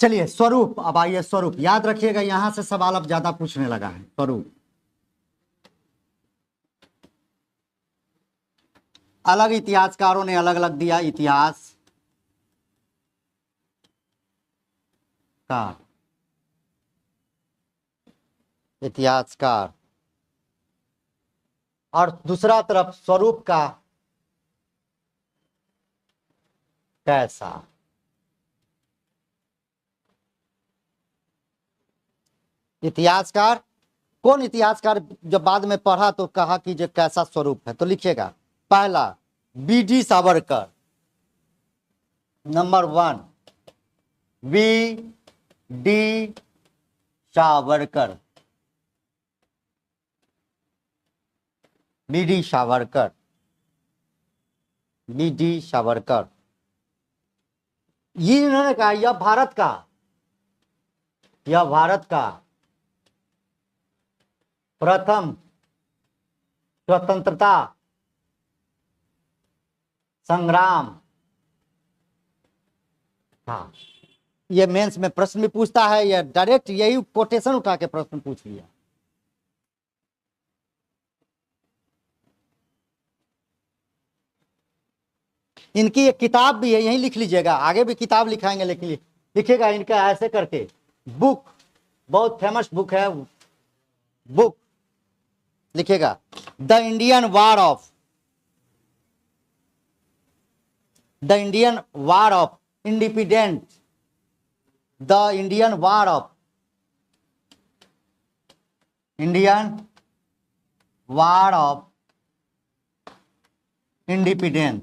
चलिए स्वरूप, अब आइए स्वरूप, याद रखिएगा यहां से सवाल अब ज्यादा पूछने लगा है। स्वरूप अलग इतिहासकारों ने अलग अलग दिया। इतिहास कार, इतिहासकार, और दूसरा तरफ स्वरूप का कैसा। इतिहासकार, कौन इतिहासकार जब बाद में पढ़ा तो कहा कि जो कैसा स्वरूप है, तो लिखिएगा पहला BD. Savarkar, number 1 BD. Savarkar, BD. Savarkar, BD. Savarkar. ये इन्होंने कहा यह भारत का, यह भारत का प्रथम स्वतंत्रता संग्राम था। ये मेंस में प्रश्न भी पूछता है, या डायरेक्ट यही कोटेशन उठा के प्रश्न पूछ लिया। इनकी एक किताब भी है, यही लिख लीजिएगा, आगे भी किताब लिखाएंगे, लेकिन लिखिएगा इनका ऐसे करके बुक, बहुत फेमस बुक है, बुक लिखिएगा the Indian war of, the Indian war of independence, the Indian war of, Indian war of independence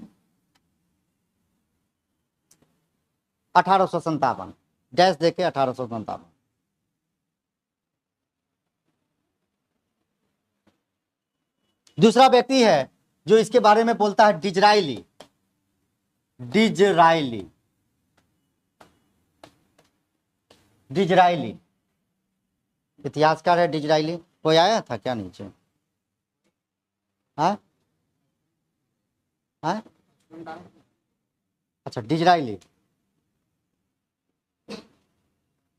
1857, dash देके 1857। दूसरा व्यक्ति है जो इसके बारे में बोलता है, डिजराइली, डिजराइली, डिजराइली इतिहासकार है। डिजराइली कोई आया था क्या नीचे? हाँ हाँ, अच्छा डिजराइली,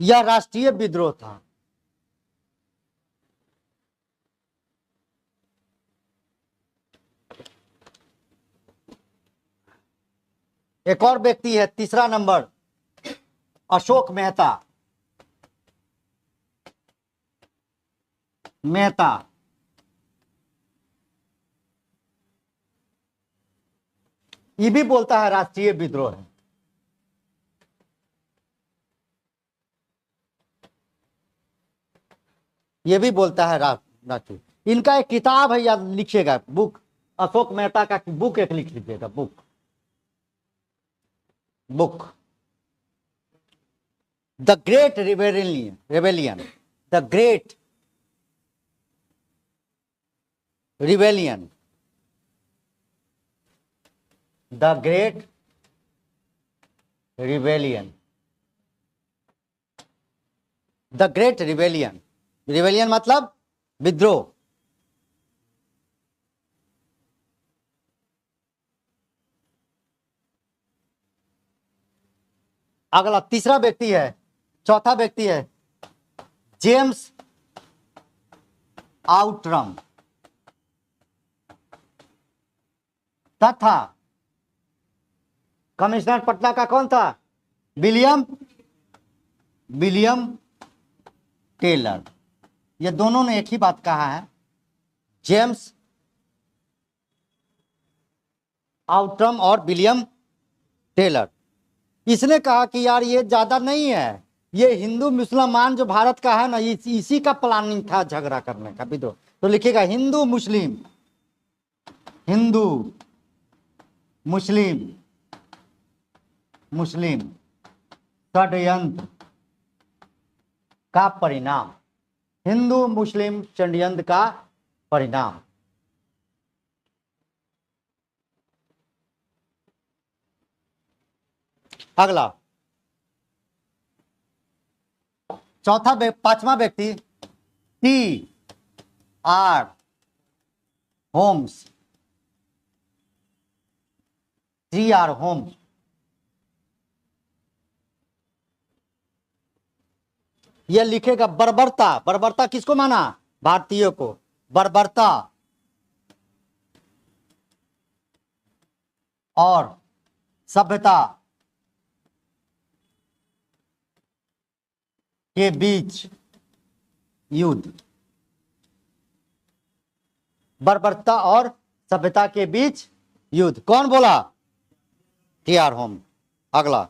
यह राष्ट्रीय विद्रोह था। एक और व्यक्ति है, तीसरा नंबर, अशोक मेहता, मेहता, ये भी बोलता है राष्ट्रीय विद्रोह है। ये भी बोलता है राष्ट्रीय। इनका एक किताब है, याद लिखिएगा, बुक, अशोक मेहता का बुक एक लिख लीजिएगा, book, book the great rebellion, rebellion, the great rebellion, the great rebellion, the great rebellion, rebellion मतलब विद्रोह। अगला तीसरा व्यक्ति है, चौथा व्यक्ति है जेम्स आउट्रम, तथा कमिश्नर पटना का कौन था? William, William Taylor. ये दोनों ने एक ही बात कहा है, जेम्स आउट्रम और विलियम टेलर। इसने कहा कि यार ये ज्यादा नहीं है, ये हिंदू मुसलमान जो भारत का है ना, इसी का प्लानिंग था झगड़ा करने का, विद्रोह। तो लिखिएगा हिंदू मुस्लिम, हिंदू मुस्लिम, मुस्लिम षड्यंत्र का परिणाम, हिंदू मुस्लिम षड्यंत्र का परिणाम। अगला चौथा पांचवा व्यक्ति टी.आर. Holmes, TR. होम्स। यह लिखेगा बर्बरता। बर्बरता किसको माना? भारतीयों को। बर्बरता और सभ्यता के बीच युद्ध। बर्बरता और सभ्यता के बीच युद्ध। कौन बोला? टी.आर. होम। अगला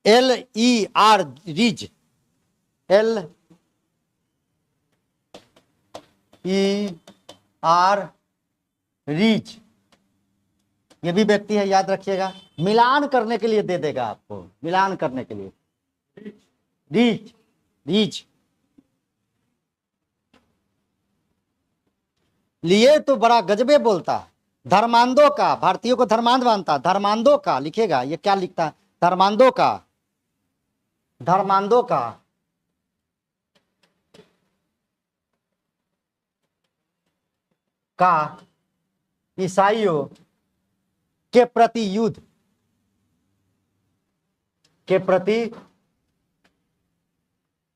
L.E.R. रिज। L.E.R. रिज, ये भी व्यक्ति है, याद रखिएगा। मिलान करने के लिए दे देगा आपको, मिलान करने के लिए। रीच, रीच लिए तो बड़ा गजबे बोलता। धर्मांधों का, भारतीयों को धर्मांध मानता। धर्मांधों का लिखेगा, ये क्या लिखता है? धर्मांधों का, धर्मांधों का ईसाइयों के प्रति युद्ध, के प्रति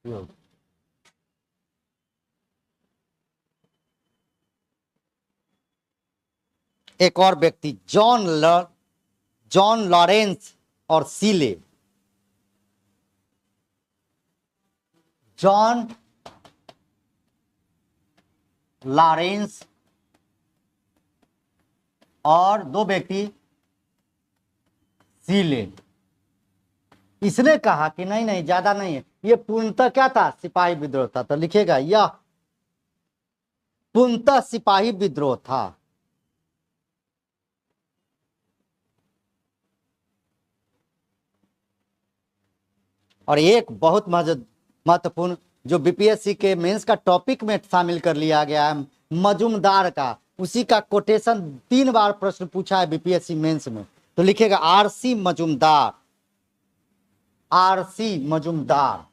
युद्ध। एक और व्यक्ति जॉन लॉरेंस और सीले। जॉन लॉरेंस और दो व्यक्ति सीले। इसने कहा कि नहीं नहीं, ज्यादा नहीं है, ये पूर्णतः क्या था? सिपाही विद्रोह था। तो लिखेगा यह पूर्णतः सिपाही विद्रोह था। और एक बहुत महत्वपूर्ण जो बीपीएससी के मेंस का टॉपिक में शामिल कर लिया गया है, मजूमदार का, उसी का कोटेशन 3 बार प्रश्न पूछा है बीपीएससी मेंस में। तो लिखेगा RC Majumdar, RC Majumdar,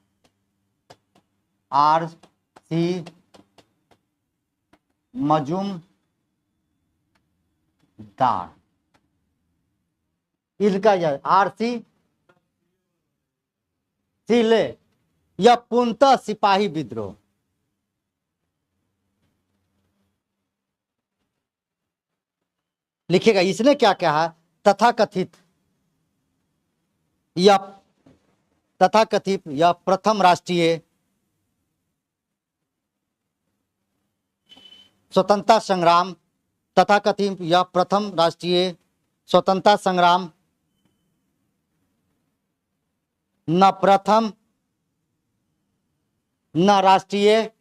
RC Majumdar. इनका यह आरसी सीले, यह पूर्णतः सिपाही विद्रोह। लिखेगा इसने क्या कहा? तथाकथित यह प्रथम राष्ट्रीय स्वतंत्रता संग्राम, तथाकथित यह प्रथम राष्ट्रीय स्वतंत्रता संग्राम न प्रथम, न राष्ट्रीय,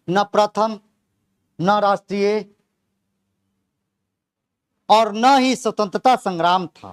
न प्रथम, न राष्ट्रीय और न ही स्वतंत्रता संग्राम था।